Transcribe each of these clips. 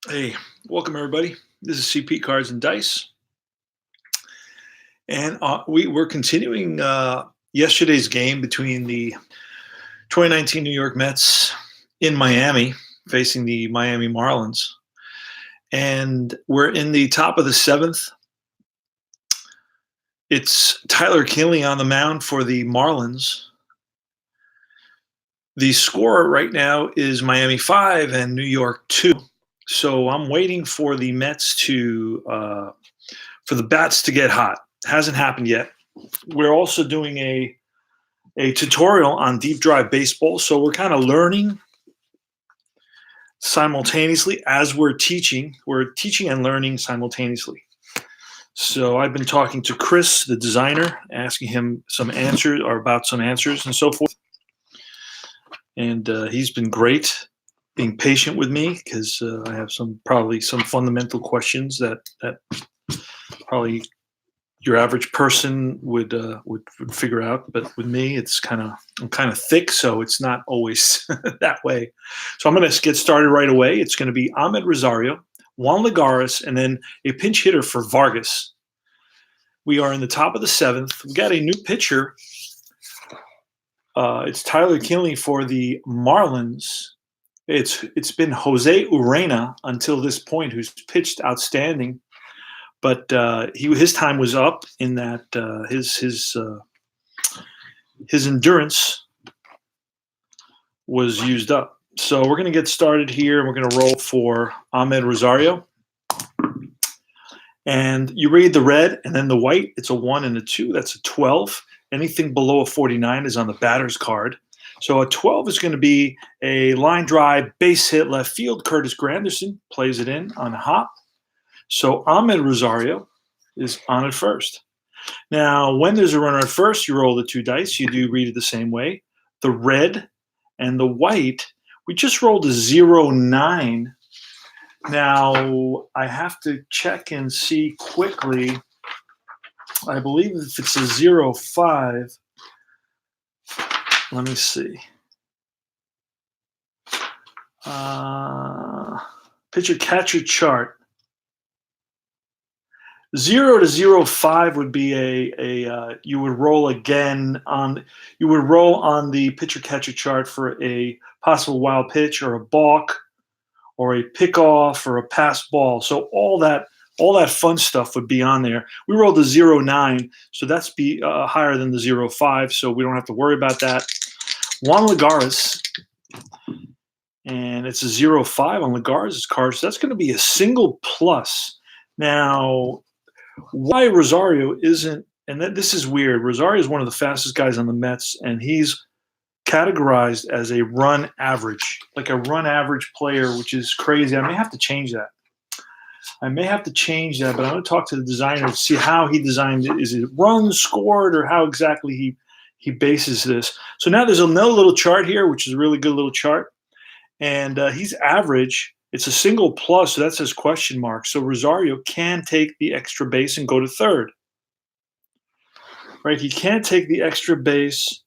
Hey, welcome everybody. This is CP Cards and Dice, and we're continuing yesterday's game between the 2019 New York Mets in Miami facing the Miami Marlins, and we're in the top of the seventh. It's Tyler Kinley on the mound for the Marlins. The score right now is Miami 5 and New York 2. So I'm waiting for the Mets for the bats to get hot. Hasn't happened yet. We're also doing a tutorial on deep drive baseball, so we're kind of learning simultaneously as we're teaching. We're teaching and learning simultaneously. So I've been talking to Chris, the designer, asking him some answers or about some answers and so forth. And he's been great, being patient with me because I have probably some fundamental questions that probably your average person would figure out, but with me, I'm kind of thick, so it's not always that way. So I'm going to get started right away. It's going to be Amed Rosario, Juan Lagares, and then a pinch hitter for Vargas. We are in the top of the seventh. We got a new pitcher. It's Tyler Kinley for the Marlins. It's been Jose Urena until this point, who's pitched outstanding. But his time was up in that his endurance was used up. So we're going to get started here. We're going to roll for Amed Rosario. And you read the red and then the white. It's a 1 and a 2. That's a 12. Anything below a 49 is on the batter's card. So a 12 is going to be a line drive, base hit, left field. Curtis Granderson plays it in on a hop. So Amed Rosario is on at first. Now, when there's a runner at first, you roll the 2 dice. You do read it the same way. The red and the white, we just rolled a 0-9. Now, I have to check and see quickly. I believe if it's a 0-5, let me see. Pitcher catcher chart. 0 to 0-5 would be you would roll again on the pitcher catcher chart for a possible wild pitch or a balk or a pickoff or a pass ball. So all that fun stuff would be on there. We rolled a 0-9, so that's higher than the 0-5, so we don't have to worry about that. Juan Lagares, and it's a 0-5 on Lagares' card, so that's going to be a single plus. Now, why Rosario isn't, and this is weird, Rosario is one of the fastest guys on the Mets, and he's categorized as a run average, like a run average player, which is crazy. I may have to change that. But I'm going to talk to the designer to see how he designed it. Is it runs scored or how exactly he bases this? So now there's another little chart here, which is a really good little chart. And he's average. It's a single plus, so that says question mark. So Rosario can take the extra base and go to third. Right? He can take the extra base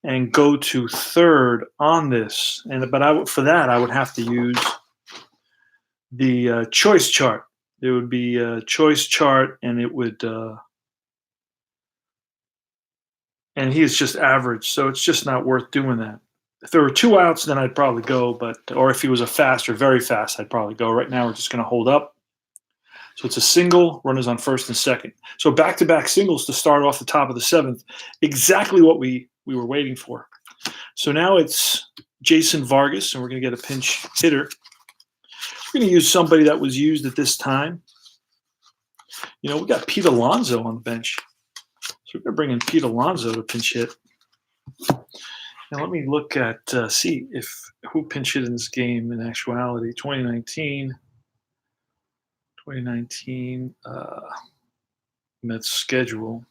and go to third on this. But for that, I would have to use the choice chart. It would be a choice chart, and it would and he is just average, so it's just not worth doing that. If there were 2 outs, then I'd probably go, or if he was a fast or very fast, I'd probably go. Right now, we're just going to hold up. So it's a single, runners on first and second. So back-to-back singles to start off the top of the seventh, exactly what we were waiting for. So now it's Jason Vargas, and we're going to get a pinch hitter. We're going to use somebody that was used at this time. You know, we got Pete Alonso on the bench. So we're going to bring in Pete Alonso to pinch hit. Now let me look at see if who pinch hit in this game in actuality. 2019 Mets schedule.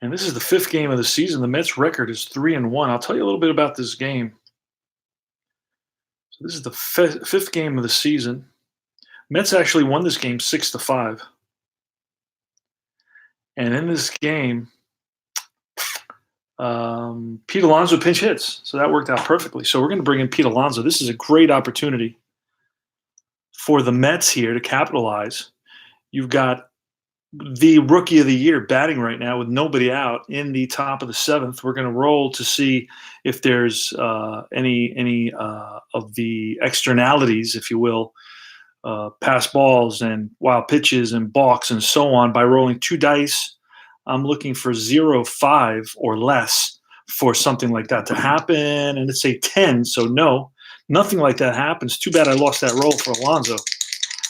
And this is the 5th game of the season. The Mets record is 3-1. I'll tell you a little bit about this game. So this is the 5th game of the season. Mets actually won this game 6-5. And in this game, Pete Alonso pinch hits. So that worked out perfectly. So we're going to bring in Pete Alonso. This is a great opportunity for the Mets here to capitalize. You've got the rookie of the year batting right now with nobody out in the top of the 7th. We're going to roll to see if there's any of the externalities, if you will, pass balls and wild pitches and balks and so on by rolling 2 dice. I'm looking for 0-5 or less for something like that to happen. And it's a 10, so no, nothing like that happens. Too bad I lost that roll for Alonso.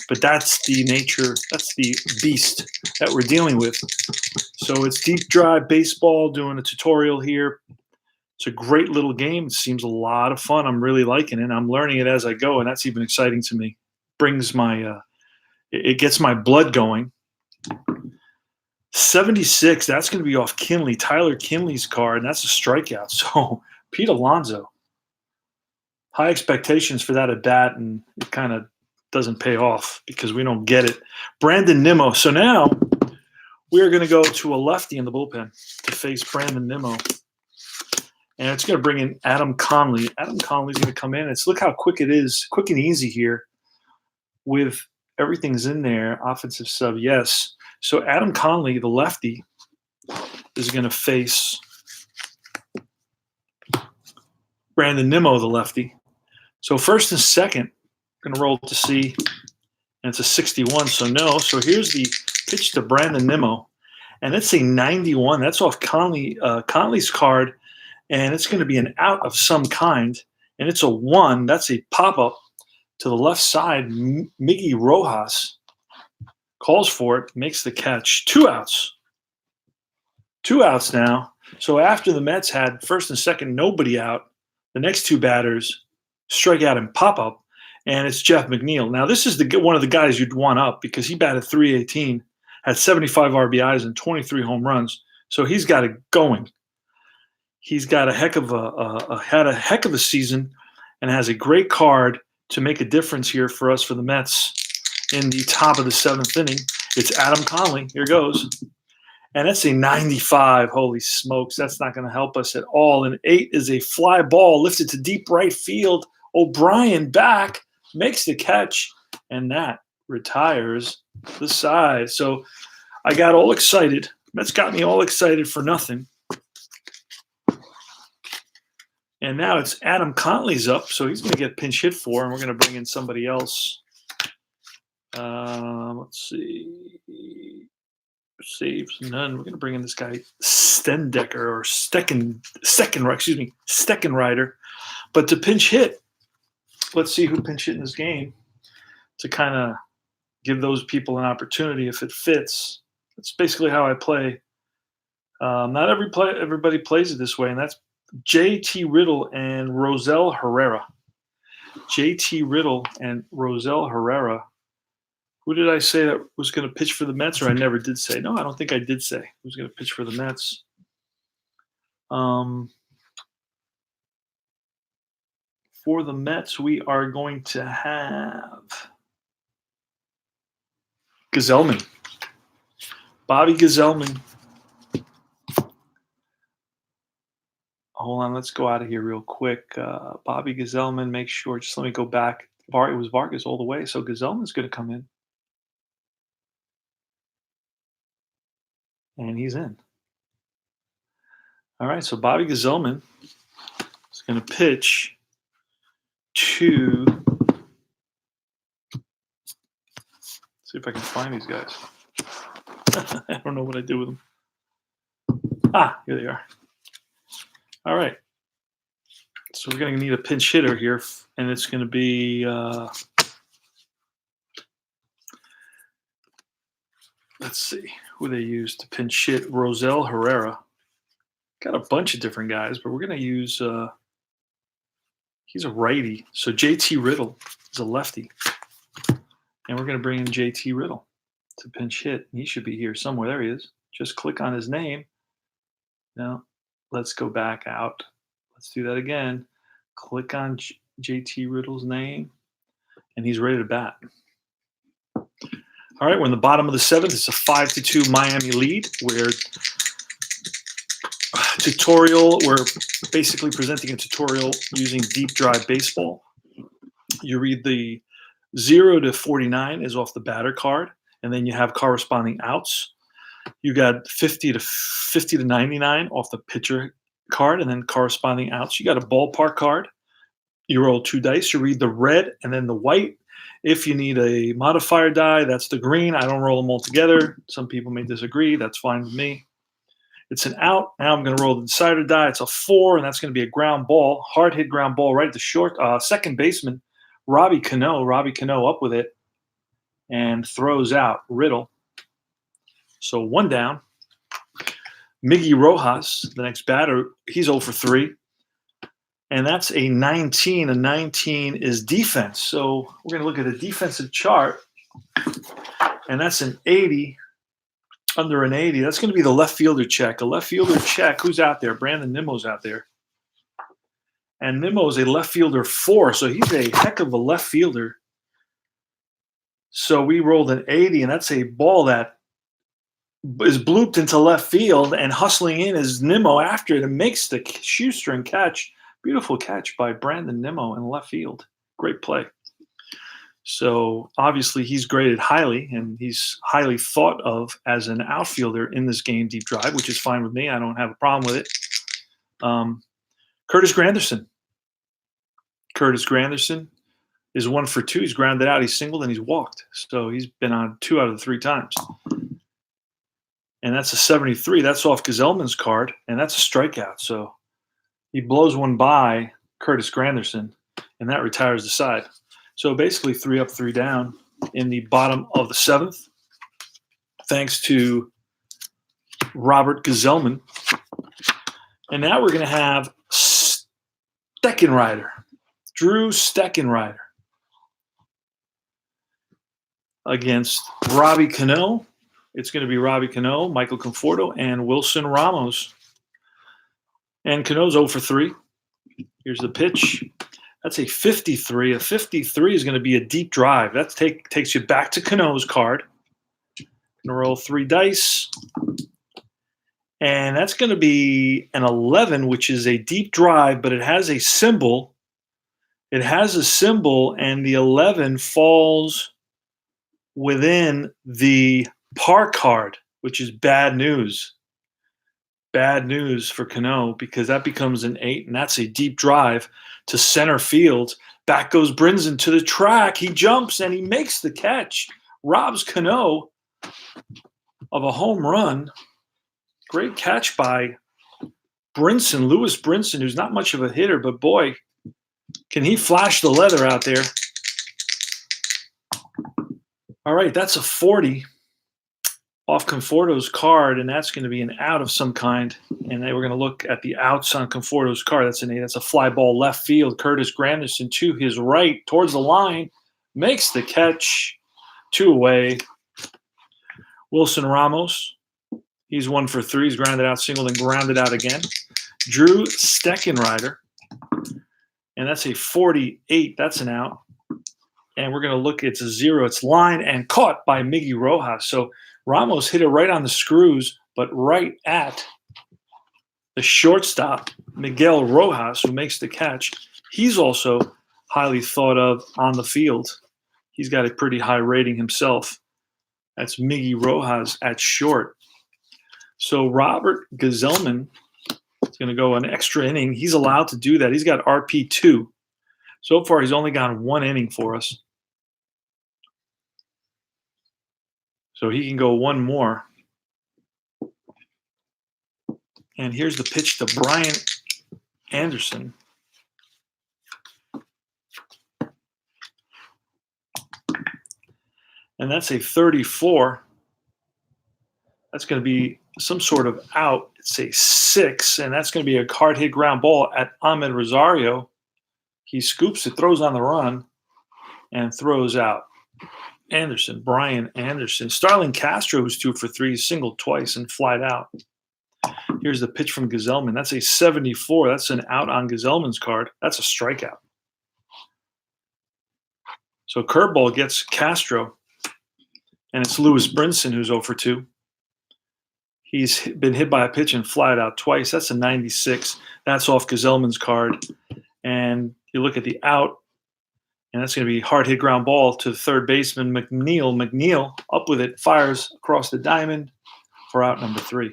But that's the nature, that's the beast that we're dealing with. So it's Deep Drive Baseball, doing a tutorial here. It's a great little game. It seems a lot of fun. I'm really liking it. I'm learning it as I go, and that's even exciting to me. Brings my, it gets my blood going. 76, that's going to be off Kinley, Tyler Kinley's card, and that's a strikeout. So Pete Alonso, high expectations for that at bat, and it kind of doesn't pay off because we don't get it. Brandon Nimmo. So now we are going to go to a lefty in the bullpen to face Brandon Nimmo. And it's going to bring in Adam Conley. Adam Conley's going to come in. Look how quick it is, quick and easy here with everything's in there. Offensive sub, yes. So Adam Conley, the lefty, is going to face Brandon Nimmo, the lefty. So first and second, going to roll to see, and it's a 61, so no. So here's the pitch to Brandon Nimmo, and it's a 91. That's off Conley's card, and it's going to be an out of some kind, and it's a 1. That's a pop-up to the left side. Miggy Rojas calls for it, makes the catch. 2 outs. 2 outs now. So after the Mets had first and second, nobody out, the next 2 batters strike out and pop up, and it's Jeff McNeil. Now, this is one of the guys you'd want up because he batted .318, had 75 RBIs and 23 home runs. So he's got it going. He's got a heck of a season and has a great card to make a difference here for us for the Mets in the top of the 7th inning. It's Adam Conley. Here goes. And that's a 95. Holy smokes. That's not going to help us at all. And 8 is a fly ball lifted to deep right field. O'Brien back, makes the catch, and that retires the side. So I got all excited. Mets got me all excited for nothing. And now it's Adam Conley's up, so he's going to get pinch hit for, and we're going to bring in somebody else. Let's see. Saves none. We're going to bring in this guy Steckenrider, but to pinch hit. Let's see who pinch hit in this game to kind of give those people an opportunity if it fits. That's basically how I play. Not everybody plays it this way, and that's J.T. Riddle and Rosell Herrera. J.T. Riddle and Rosell Herrera. Who did I say that was going to pitch for the Mets, or I never did say? No, I don't think I did say who's going to pitch for the Mets. For the Mets, we are going to have Gsellman. Bobby Gsellman. Hold on, let's go out of here real quick. Bobby Gsellman, make sure, just let me go back. It was Vargas all the way, so Gsellman's going to come in. And he's in. All right, so Bobby Gsellman is going to pitch to. See if I can find these guys. I don't know what I do with them. Here they are. All right. So we're going to need a pinch hitter here, and it's going to be, let's see, who they use to pinch hit. Rosell Herrera. Got a bunch of different guys, but we're going to use, he's a righty. So JT Riddle is a lefty. And we're going to bring in JT Riddle to pinch hit. He should be here somewhere. There he is. Just click on his name. Now, let's go back out. Let's do that again. Click on JT Riddle's name, and he's ready to bat. All right, we're in the bottom of the seventh. It's a 5-2 Miami lead. We're basically presenting a tutorial using deep drive baseball. You read the 0 to 49 is off the batter card, and then you have corresponding outs. You got 50 to 99 off the pitcher card, and then corresponding outs. You got a ballpark card. You roll 2 dice. You read the red and then the white. If you need a modifier die, that's the green. I don't roll them all together. Some people may disagree. That's fine with me. It's an out. Now I'm going to roll the decider die. It's a 4, and that's going to be a ground ball, hard hit ground ball right at the short second baseman, Robbie Cano. Robbie Cano up with it and throws out Riddle. So 1 down. Miggy Rojas, the next batter, he's 0 for 3. And that's a 19. A 19 is defense. So we're going to look at a defensive chart. And that's an 80. Under an 80. That's going to be the left fielder check. A left fielder check. Who's out there? Brandon Nimmo's out there. And Nimmo is a left fielder 4. So he's a heck of a left fielder. So we rolled an 80, and that's a ball that is blooped into left field, and hustling in is Nimmo after it and makes the shoestring catch. Beautiful catch by Brandon Nimmo in left field. Great play. So obviously he's graded highly, and he's highly thought of as an outfielder in this game, deep drive, which is fine with me. I don't have a problem with it. Curtis Granderson. Curtis Granderson is 1 for 2. He's grounded out. He's singled, and he's walked. So he's been on 2 out of the 3 times. And that's a 73. That's off Gazelman's card, and that's a strikeout. So he blows one by Curtis Granderson, and that retires the side. So basically 3 up, 3 down in the bottom of the 7th, thanks to Robert Gazelman. And now we're going to have Steckenrider, Drew Steckenrider, against Robbie Cano. It's going to be Robbie Cano, Michael Conforto, and Wilson Ramos. And Cano's 0 for 3. Here's the pitch. That's a 53. A 53 is going to be a deep drive. That takes you back to Cano's card. Going to roll 3 dice. And that's going to be an 11, which is a deep drive, but it has a symbol. It has a symbol, and the 11 falls within the par card, which is bad news. Bad news for Cano, because that becomes an 8, and that's a deep drive to center field. Back goes Brinson to the track. He jumps, and he makes the catch. Robs Cano of a home run. Great catch by Brinson, Lewis Brinson, who's not much of a hitter, but boy, can he flash the leather out there. All right, that's a 40 off Conforto's card, and that's going to be an out of some kind. And then we're going to look at the outs on Conforto's card. That's an 8. That's a fly ball left field. Curtis Granderson to his right towards the line, makes the catch. 2 away. Wilson Ramos, he's 1 for 3. He's grounded out, singled, and grounded out again. Drew Steckenrider, and that's a 48. That's an out. And we're going to look, it's a 0. It's lined and caught by Miggy Rojas. So Ramos hit it right on the screws, but right at the shortstop, Miguel Rojas, who makes the catch. He's also highly thought of on the field. He's got a pretty high rating himself. That's Miggy Rojas at short. So Robert Gazelman is going to go an extra inning. He's allowed to do that. He's got RP2. So far, he's only gone 1 inning for us. So he can go 1 more. And here's the pitch to Brian Anderson. and that's a 34. That's going to be some sort of out. It's a 6, and that's going to be a hard hit ground ball at Ahmed Rosario. He scoops it, throws on the run, and throws out. Anderson, Brian Anderson. Starlin Castro, who's 2 for 3, singled twice and flied out. Here's the pitch from Gazelman. That's a 74. That's an out on Gazelman's card. That's a strikeout. So curveball gets Castro, and it's Lewis Brinson who's 0 for 2. He's been hit by a pitch and flied out twice. That's a 96. That's off Gazelman's card. And you look at the out, and that's going to be hard hit ground ball to the third baseman, McNeil. McNeil up with it, fires across the diamond for out number 3.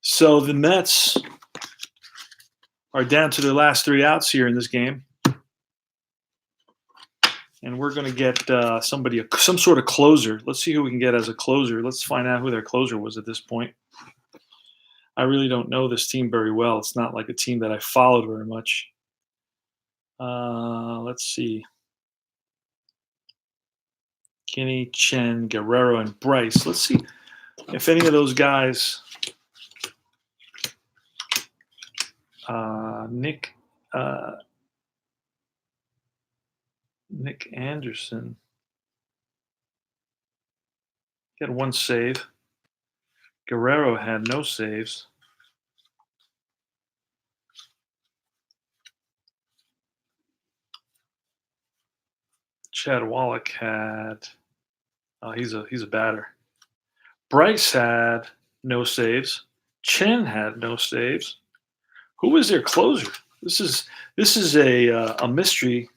So the Mets are down to their last 3 outs here in this game. And we're going to get some sort of closer. Let's see who we can get as a closer. Let's find out who their closer was at this point. I really don't know this team very well. It's not like a team that I followed very much. Let's see. Kinney, Chen, Guerrero, and Bryce. Let's see if any of those guys, Nick Anderson, got 1 save. Guerrero had no saves. Chad Wallach had, he's a batter. Bryce had no saves. Chen had no saves. Who was their closer? This is a mystery.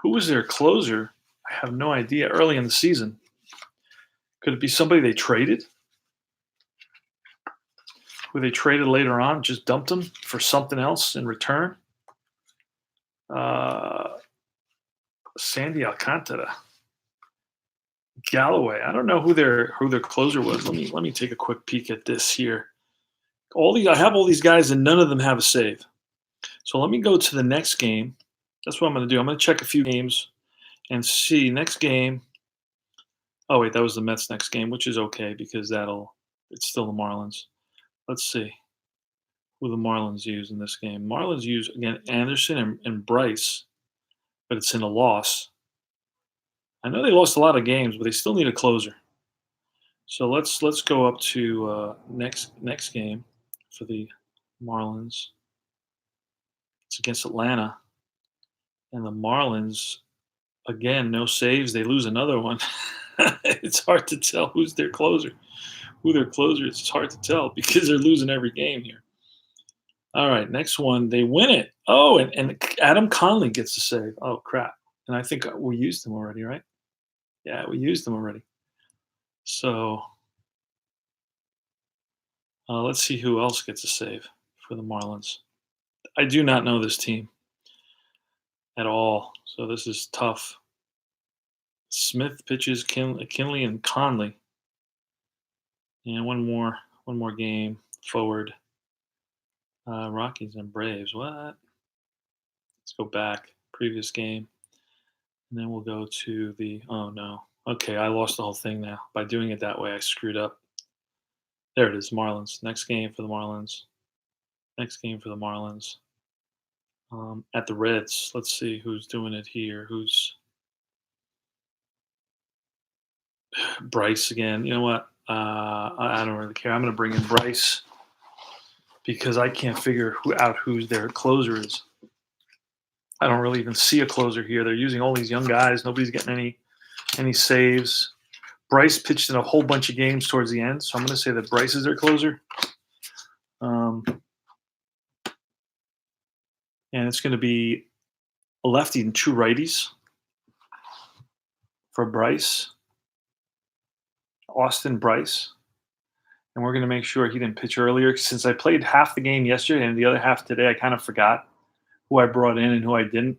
Who was their closer? I have no idea. Early in the season, could it be somebody they traded? Who they traded later on, just dumped them for something else in return? Sandy Alcantara, Galloway. I don't know who their closer was. Let me take a quick peek at this here. I have all these guys, and none of them have a save. So let me go to the next game. That's what I'm going to do. I'm going to check a few games and see next game. Oh wait, that was the Mets next game, which is okay because it's still the Marlins. Let's see who the Marlins use in this game. Marlins use again Anderson and Bryce, but it's in a loss. I know they lost a lot of games, but they still need a closer. So let's go up to next game for the Marlins. It's against Atlanta, and the Marlins again no saves. They lose another one. It's hard to tell who their closer is. It's hard to tell because they're losing every game here. All right, next one, they win it. Oh, and Adam Conley gets the save. Oh, crap. And I think we used him already, right? Yeah, we used him already. So let's see who else gets a save for the Marlins. I do not know this team at all, so this is tough. Smith pitches, Kinley and Conley. And one more game forward. Rockies and Braves. What? Let's go back. Previous game. And then we'll go to the, oh no. Okay, I lost the whole thing now. By doing it that way, I screwed up. There it is, Marlins. Next game for the Marlins. Next game for the Marlins. At the Reds. Let's see who's doing it here. Who's Bryce again. You know what? I don't really care. I'm going to bring in Bryce because I can't figure out who their closer is. I don't really even see a closer here. They're using all these young guys. Nobody's getting any saves. Bryce pitched in a whole bunch of games towards the end, so I'm going to say that Bryce is their closer. And it's going to be a lefty and 2 righties for Bryce. Austin Bryce. And we're going to make sure he didn't pitch earlier. Since I played half the game yesterday and the other half today, I kind of forgot who I brought in and who I didn't.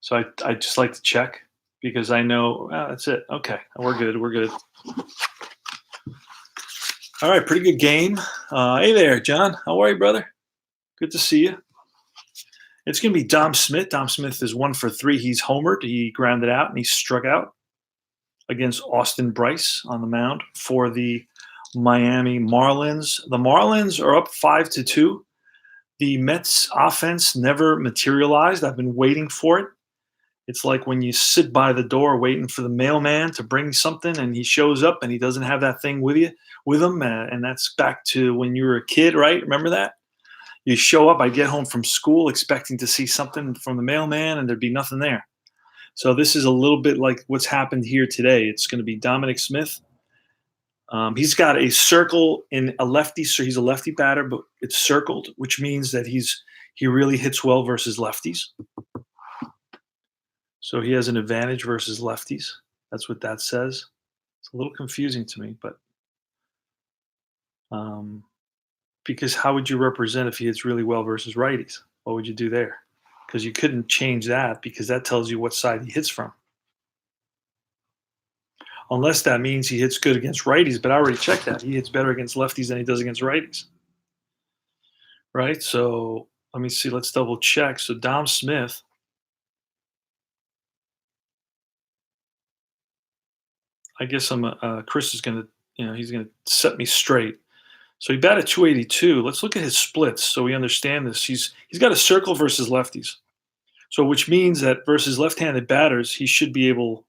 So I just like to check because I know, that's it. Okay, we're good. We're good. All right, pretty good game. Hey there, John. How are you, brother? Good to see you. It's going to be Dom Smith. Dom Smith is 1 for 3. He's homered. He grounded out and he struck out against Austin Bryce on the mound for the Miami Marlins. The Marlins are up 5-2. The Mets offense never materialized. I've been waiting for it. It's like when you sit by the door waiting for the mailman to bring something and he shows up and he doesn't have that thing with him. And that's back to when you were a kid, right? Remember that? You show up, I'd get home from school expecting to see something from the mailman and there'd be nothing there. So this is a little bit like what's happened here today. It's going to be Dominic Smith. He's got a circle in a lefty, so he's a lefty batter, but it's circled, which means that he really hits well versus lefties. So he has an advantage versus lefties. That's what that says. It's a little confusing to me, but because how would you represent if he hits really well versus righties? What would you do there? Because you couldn't change that because that tells you what side he hits from. Unless that means he hits good against righties, but I already checked that. He hits better against lefties than he does against righties. Right? So let me see. Let's double check. So Dom Smith. I guess Chris is going to, he's going to set me straight. So he batted 282. Let's look at his splits so we understand this. He's got a circle versus lefties. So which means that versus left-handed batters, he should be able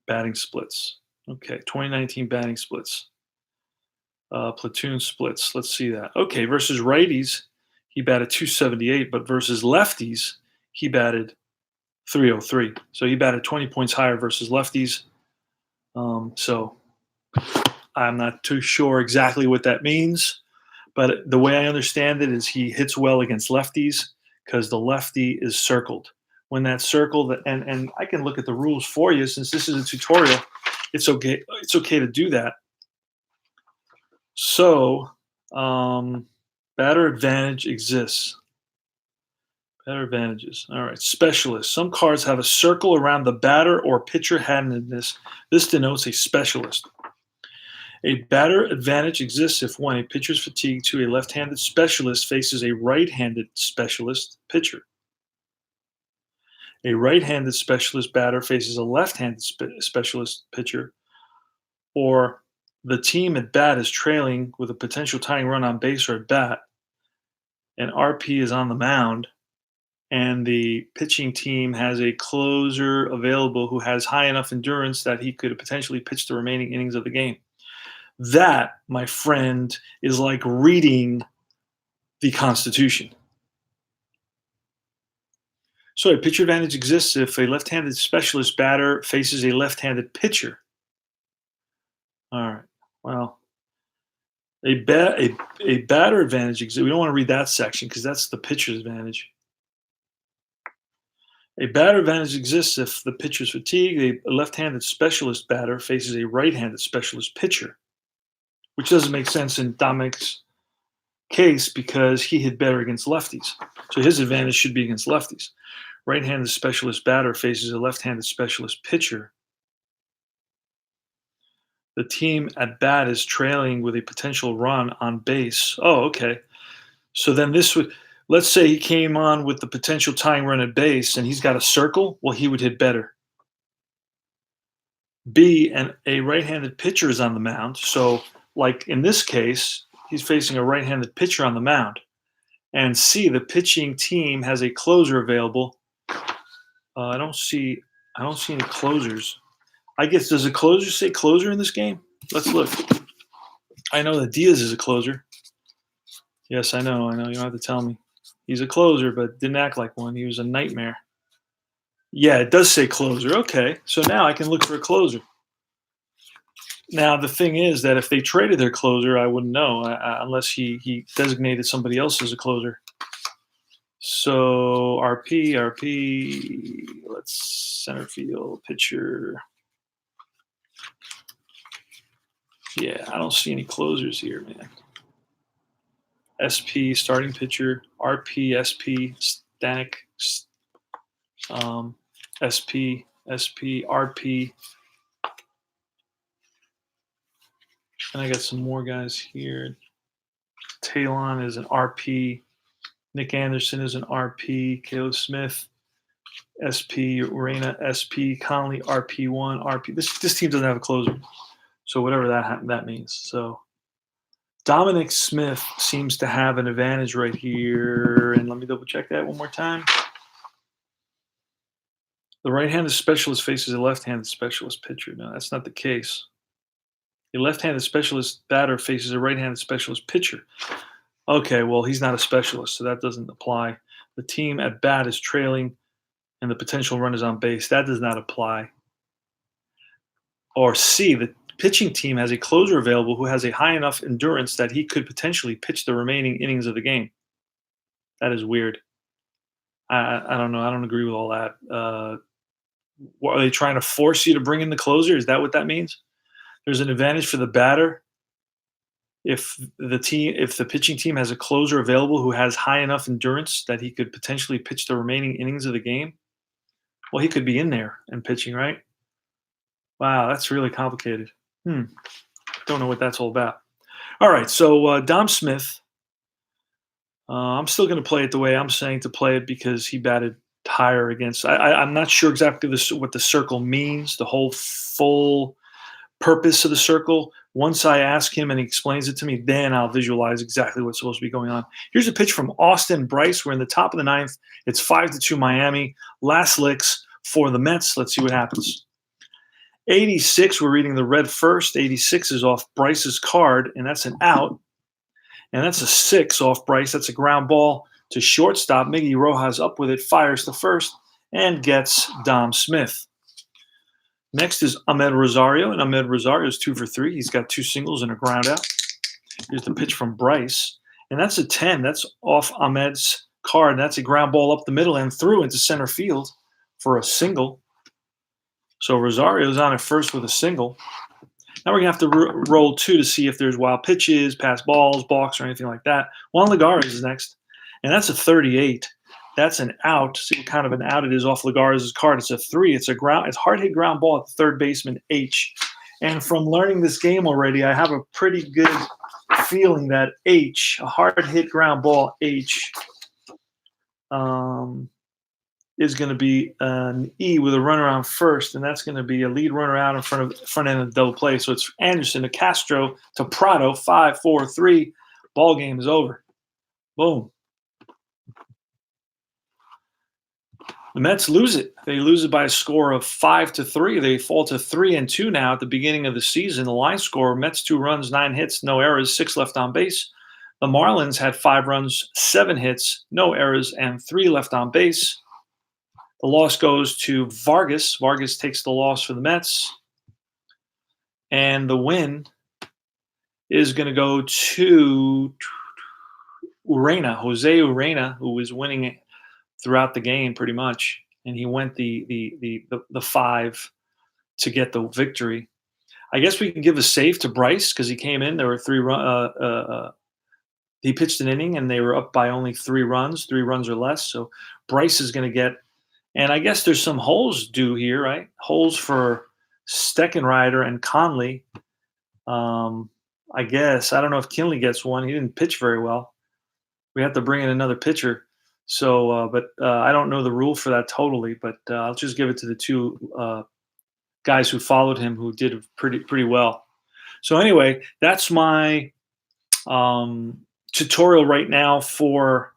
batting splits. Okay, 2019 batting splits. Platoon splits. Let's see that. Okay, versus righties, he batted 278, but versus lefties, he batted 303. So he batted 20 points higher versus lefties. So I'm not too sure exactly what that means, but the way I understand it is he hits well against lefties because the lefty is circled. When that's circled, and I can look at the rules for you since this is a tutorial. It's okay to do that. So batter advantage exists. Batter advantages. All right. Specialist. Some cards have a circle around the batter or pitcher handedness. This denotes a specialist. A batter advantage exists if 1, a pitcher's fatigue, 2, a left-handed specialist faces a right-handed specialist pitcher. A right-handed specialist batter faces a left-handed specialist pitcher, or the team at bat is trailing with a potential tying run on base or at bat, and RP is on the mound, and the pitching team has a closer available who has high enough endurance that he could potentially pitch the remaining innings of the game. That, my friend, is like reading the Constitution. So a pitcher advantage exists if a left-handed specialist batter faces a left-handed pitcher. All right. Well, a batter advantage exists. We don't want to read that section because that's the pitcher's advantage. A batter advantage exists if the pitcher's fatigue, a left-handed specialist batter faces a right-handed specialist pitcher, which doesn't make sense in Dominic's case because he hit better against lefties. So his advantage should be against lefties. Right-handed specialist batter faces a left-handed specialist pitcher. The team at bat is trailing with a potential run on base. Oh, okay. So then this would, let's say he came on with the potential tying run at base and he's got a circle. Well, he would hit better. B, and a right-handed pitcher is on the mound. So like in this case, he's facing a right-handed pitcher on the mound. And C, the pitching team has a closer available. I don't see any closers. I guess, does a closer say closer in this game? Let's look. I know that Diaz is a closer. Yes, I know. You don't have to tell me. He's a closer, but didn't act like one. He was a nightmare. Yeah, it does say closer. Okay, so now I can look for a closer. Now, the thing is that if they traded their closer, I wouldn't know unless he designated somebody else as a closer. So RP, let's center field, pitcher. Yeah, I don't see any closers here, man. SP, starting pitcher, RP, SP, Stanek, SP, RP. And I got some more guys here. Talon is an RP. Nick Anderson is an RP. Caleb Smith, SP. Reina, SP. Conley, RP1, RP. This team doesn't have a closer, so whatever that means. So Dominic Smith seems to have an advantage right here. And let me double check that one more time. The right-handed specialist faces a left-handed specialist pitcher. No, that's not the case. A left-handed specialist batter faces a right-handed specialist pitcher. Okay, well, he's not a specialist, so that doesn't apply. The team at bat is trailing, and the potential run is on base. That does not apply. Or C, the pitching team has a closer available who has a high enough endurance that he could potentially pitch the remaining innings of the game. That is weird. I don't know. I don't agree with all that. Are they trying to force you to bring in the closer? Is that what that means? There's an advantage for the batter if the pitching team has a closer available who has high enough endurance that he could potentially pitch the remaining innings of the game. Well, he could be in there and pitching, right? Wow, that's really complicated. Don't know what that's all about. All right, so Dom Smith. I'm still going to play it the way I'm saying to play it because he batted higher against. I'm not sure exactly what the circle means, the whole full purpose of the circle. Once I ask him and he explains it to me, then I'll visualize exactly what's supposed to be going on. Here's a pitch from Austin Bryce. We're in the top of the ninth. It's 5-2 Miami. Last licks for the Mets. Let's see what happens. 86, we're reading the red first. 86 is off Bryce's card, and that's an out. And that's a 6 off Bryce. That's a ground ball to shortstop. Miggy Rojas up with it, fires to first, and gets Dom Smith. Next is Ahmed Rosario, and Ahmed Rosario is 2 for 3. He's got 2 singles and a ground out. Here's the pitch from Bryce, and that's a 10. That's off Ahmed's card, and that's a ground ball up the middle and through into center field for a single. So Rosario's on at first with a single. Now we're going to have to roll 2 to see if there's wild pitches, pass balls, balks, or anything like that. Juan Lagares is next, and that's a 38. That's an out. See what kind of an out it is off Lagares' card. It's a 3. It's hard hit ground ball at the third baseman, H. And from learning this game already, I have a pretty good feeling that H, a hard hit ground ball, H, is going to be an E with a runner on first, and that's going to be a lead runner out in front end of the double play. So it's Anderson to Castro to Prado, 5-4-3. Ball game is over. Boom. The Mets lose it. They lose it by a score of 5-3. They fall to 3-2 now at the beginning of the season. The line score: Mets 2 runs, 9 hits, no errors, 6 left on base. The Marlins had 5 runs, 7 hits, no errors, and 3 left on base. The loss goes to Vargas. Vargas takes the loss for the Mets. And the win is going to go to Urena, Jose Urena, who was winning it throughout the game pretty much. And he went the 5 to get the victory. I guess we can give a save to Bryce because he came in. There were 3 runs. He pitched an inning, and they were up by only 3 runs, 3 runs or less. So Bryce is going to get. And I guess there's some holes due here, right? Holes for Steckenrider and Conley. I guess. I don't know if Kinley gets one. He didn't pitch very well. We have to bring in another pitcher. So, but I don't know the rule for that totally. But I'll just give it to the 2 guys who followed him who did pretty well. So anyway, that's my tutorial right now for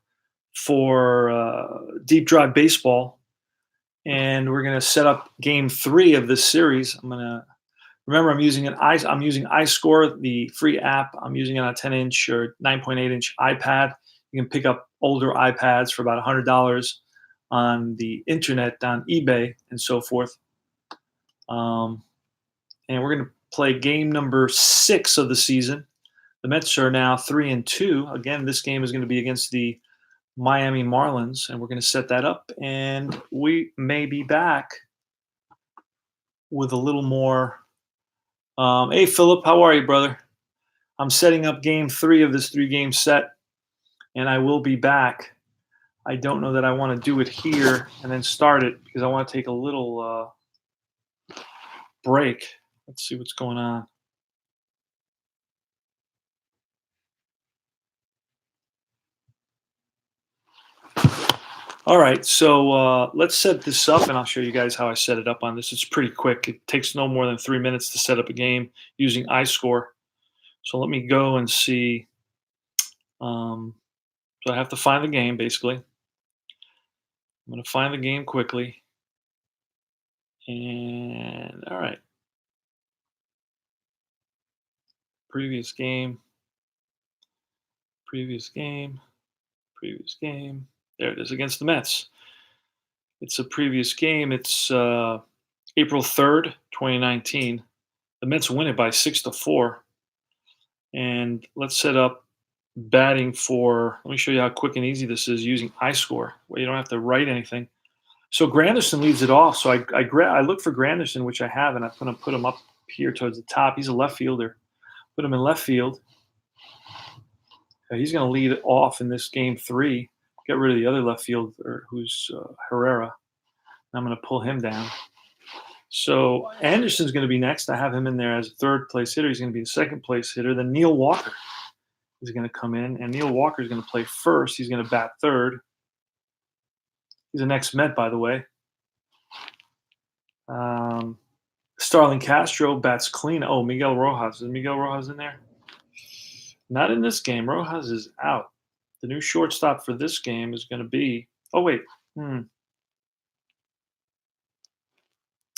Deep Drive Baseball. And we're going to set up game 3 of this series. Remember, I'm using iScore, the free app. I'm using it on a 10-inch or 9.8-inch iPad. You can pick up older iPads for about $100 on the internet, on eBay, and so forth. And we're going to play game number 6 of the season. The Mets are now 3-2. Again, this game is going to be against the Miami Marlins, and we're going to set that up, and we may be back with a little more. Hey, Philip, how are you, brother? I'm setting up game 3 of this 3-game set, and I will be back. I don't know that I want to do it here and then start it because I want to take a little break. Let's see what's going on. All right, so let's set this up, and I'll show you guys how I set it up on this. It's pretty quick. It takes no more than 3 minutes to set up a game using iScore. So let me go and see. Um, so I have to find the game, basically. I'm going to find the game quickly. And all right, previous game, previous game, previous game. There it is against the Mets. It's a previous game. It's April 3rd, 2019. The Mets win it by 6-4. And let's set up batting for. Let me show you how quick and easy this is using iScore, where you don't have to write anything. So Granderson leads it off. So I look for Granderson, which I have, and I'm going to put him up here towards the top. He's a left fielder. Put him in left field. He's going to lead it off in this game 3. Get rid of the other left fielder, who's Herrera. I'm going to pull him down. So Anderson's going to be next. I have him in there as a third place hitter. He's going to be a second place hitter. Then Neil Walker is going to come in, and Neil Walker is going to play first. He's going to bat third. He's an ex-Met, by the way. Starlin Castro bats clean. Oh, Miguel Rojas. Is Miguel Rojas in there? Not in this game. Rojas is out. The new shortstop for this game is going to be. Oh wait.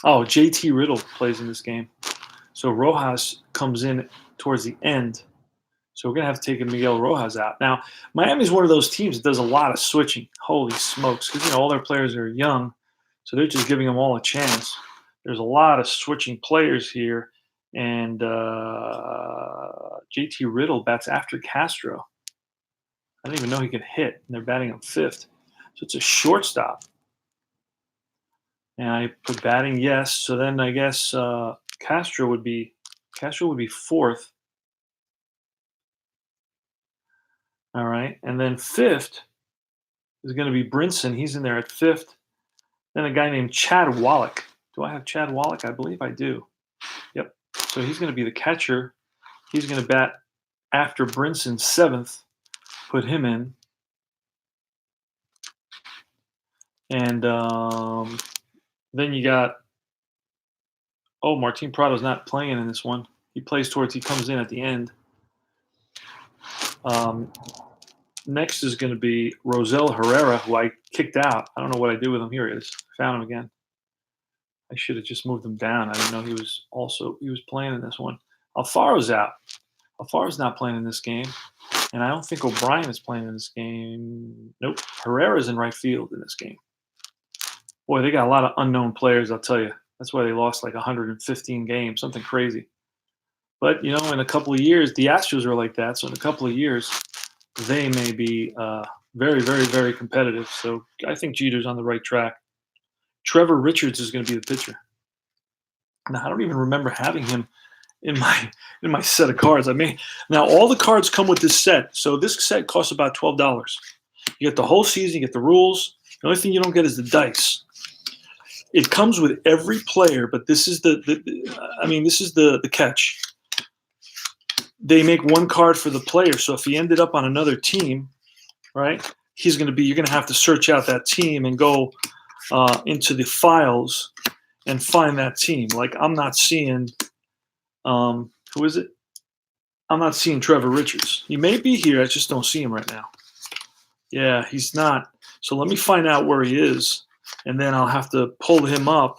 Oh, JT Riddle plays in this game. So Rojas comes in towards the end. So we're going to have to take Miguel Rojas out. Now, Miami's one of those teams that does a lot of switching. Holy smokes. Because, all their players are young. So they're just giving them all a chance. There's a lot of switching players here. And JT Riddle bats after Castro. I didn't even know he could hit. And they're batting him 5th. So it's a shortstop. And I put batting yes. So then I guess Castro would be 4th. All right. And then 5th is going to be Brinson. He's in there at 5th. Then a guy named Chad Wallach. Do I have Chad Wallach? I believe I do. Yep. So he's going to be the catcher. He's going to bat after Brinson 7th. Put him in. And then you got, Martin Prado's not playing in this one. He comes in at the end. Next is going to be Rosel Herrera, who I kicked out. I don't know what I did with him. Here he is. Found him again. I should have just moved him down. I didn't know he was playing in this one. Alfaro's out. Alfaro's not playing in this game. And I don't think O'Brien is playing in this game. Nope. Herrera's in right field in this game. Boy, they got a lot of unknown players, I'll tell you. That's why they lost like 115 games, something crazy. But, in a couple of years, the Astros are like that. So in a couple of years, they may be very, very, very competitive. So I think Jeter's on the right track. Trevor Richards is going to be the pitcher. Now, I don't even remember having him in my set of cards. Now all the cards come with this set. So this set costs about $12. You get the whole season, you get the rules. The only thing you don't get is the dice. It comes with every player, but this is the catch. They make one card for the player. So if he ended up on another team, right, you're going to have to search out that team and go into the files and find that team. Like I'm not seeing, who is it? I'm not seeing Trevor Richards. He may be here. I just don't see him right now. Yeah, he's not. So let me find out where he is, and then I'll have to pull him up.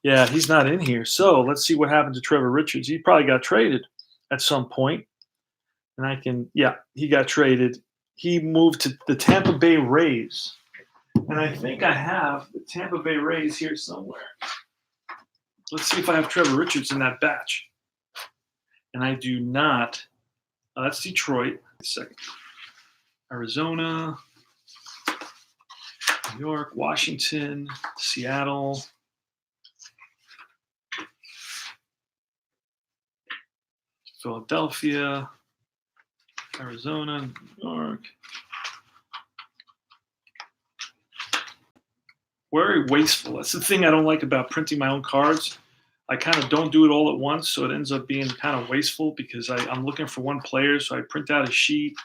Yeah, he's not in here. So let's see what happened to Trevor Richards. He probably got traded at some point. And he got traded. He moved to the Tampa Bay Rays. And I think I have the Tampa Bay Rays here somewhere. Let's see if I have Trevor Richards in that batch. And I do not. That's Detroit. A second. Arizona, New York, Washington, Seattle. Philadelphia, Arizona, New York. Very wasteful. That's the thing I don't like about printing my own cards. I kind of don't do it all at once, so it ends up being kind of wasteful because I'm looking for one player, so I print out a sheet,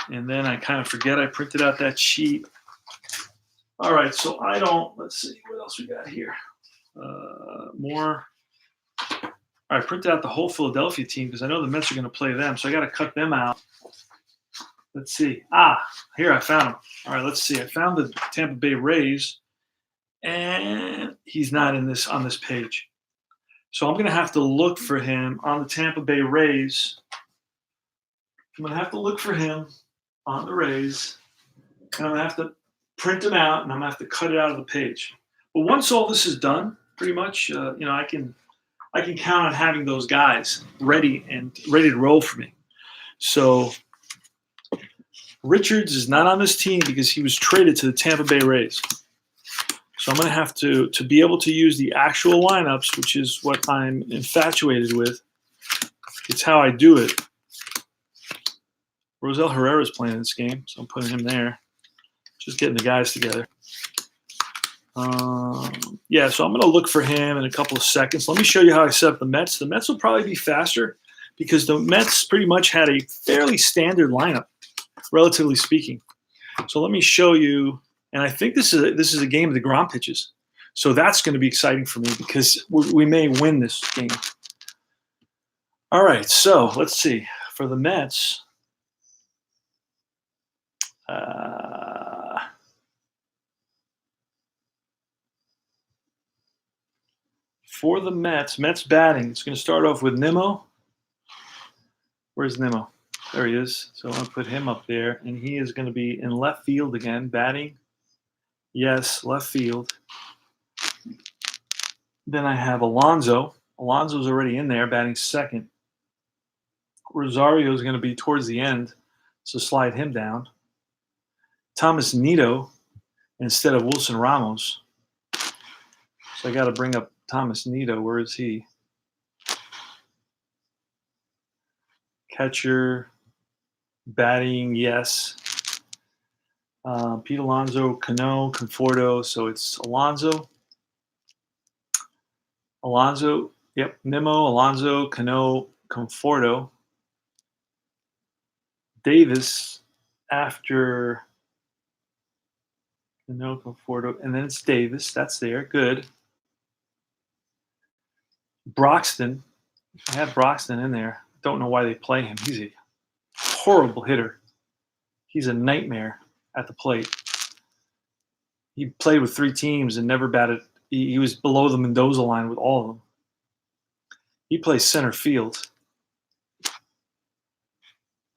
and then I kind of forget I printed out that sheet. All right, so I don't. Let's see what else we got here. More. All right, print out the whole Philadelphia team because I know the Mets are going to play them, so I got to cut them out. Let's see. Here I found him. All right, let's see. I found the Tampa Bay Rays, and he's not in this on this page. So I'm going to have to look for him on the Tampa Bay Rays. I'm going to have to look for him on the Rays, and I'm going to have to print him out, and I'm going to have to cut it out of the page. But once all this is done, pretty much, I can count on having those guys ready to roll for me. So Richards is not on this team because he was traded to the Tampa Bay Rays. So I'm going to have to be able to use the actual lineups, which is what I'm infatuated with. It's how I do it. Rosell Herrera's playing this game, so I'm putting him there. Just getting the guys together. So I'm going to look for him in a couple of seconds. Let me show you how I set up the Mets. The Mets will probably be faster because the Mets pretty much had a fairly standard lineup, relatively speaking. So let me show you. And I think this is a game of DeGrom pitches. So that's going to be exciting for me because we may win this game. All right, so let's see. For the Mets, Mets batting, it's going to start off with Nimmo. Where's Nimmo? There he is. So I'm going to put him up there, and he is going to be in left field again, batting. Yes, left field. Then I have Alonso. Alonso's already in there, batting second. Rosario is going to be towards the end, so slide him down. Thomas Nido instead of Wilson Ramos. So I got to bring up Thomas Nido. Where is he? Catcher, batting, yes. Pete Alonso, Cano, Conforto. So it's Alonso. Yep. Nimmo, Alonso, Cano, Conforto. Davis after Cano, Conforto. And then it's Davis. That's there. Good. Broxton. I have Broxton in there. Don't know why they play him. He's a horrible hitter. He's a nightmare at the plate. He played with 3 teams and never batted. He was below the Mendoza line with all of them. He plays center field.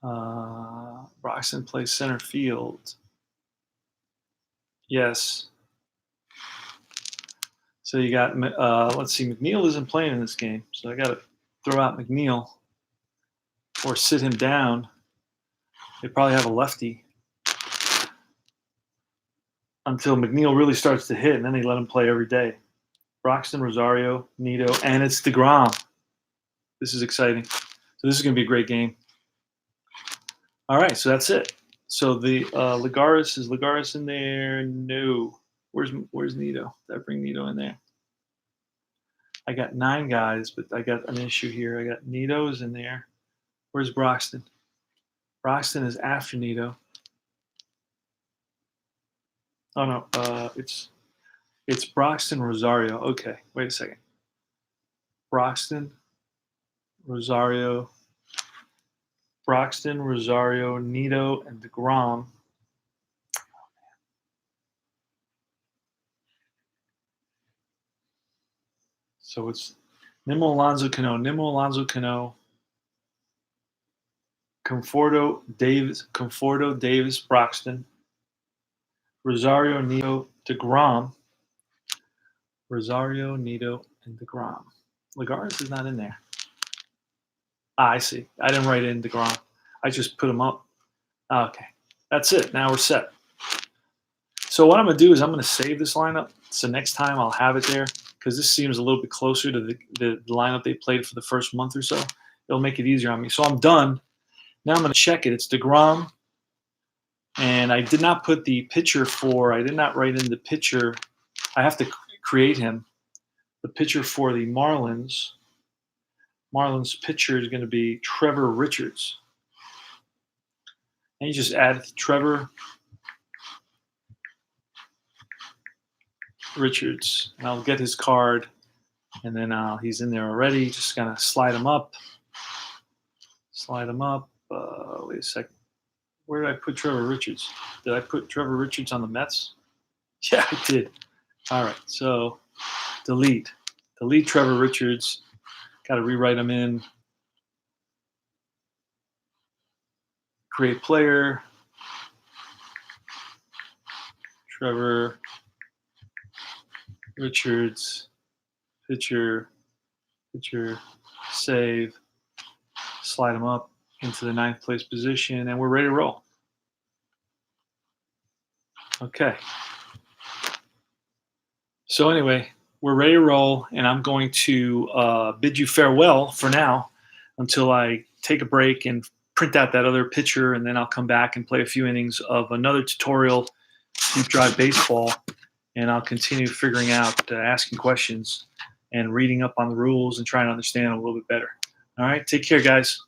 Broxton plays center field. Yes. So you got, let's see, McNeil isn't playing in this game. So I got to throw out McNeil or sit him down. They probably have a lefty until McNeil really starts to hit, and then they let him play every day. Broxton, Rosario, Nido, and it's DeGrom. This is exciting. So this is going to be a great game. All right, so that's it. So the Lagares, is Lagares in there? No. Where's Nido? Did I bring Nido in there? I got 9 guys, but I got an issue here. I got Nido's in there. Where's Broxton? Broxton is after Nido. Oh no, it's Broxton, Rosario. Okay, wait a second. Broxton, Rosario, Nido, and DeGrom. So it's Nimmo, Alonso, Cano, Conforto, Davis, Broxton, Rosario, Nido, DeGrom. Rosario, Nido, and DeGrom. Lagares is not in there. I see. I didn't write in DeGrom. I just put him up. Okay. That's it. Now we're set. So what I'm going to do is I'm going to save this lineup. So next time I'll have it there because this seems a little bit closer to the lineup they played for the first month or so. It'll make it easier on me. So I'm done. Now I'm going to check it. It's DeGrom. And I did not put the pitcher I did not write in the pitcher. I have to create him. The pitcher for the Marlins. Marlins pitcher is going to be Trevor Richards. And you just add Trevor Richards. And I'll get his card, and then he's in there already. Just gonna slide him up. Slide him up. Wait a second. Where did I put Trevor Richards? Did I put Trevor Richards on the Mets? Yeah, I did. All right, so delete. Delete Trevor Richards. Got to rewrite him in. Create player. Trevor Richards. Pitcher. Save. Slide him up into the 9th place position, and we're ready to roll. Okay. So anyway, we're ready to roll, and I'm going to bid you farewell for now until I take a break and print out that other picture, and then I'll come back and play a few innings of another tutorial, Deep Drive Baseball, and I'll continue figuring out, asking questions and reading up on the rules and trying to understand a little bit better. All right, take care, guys.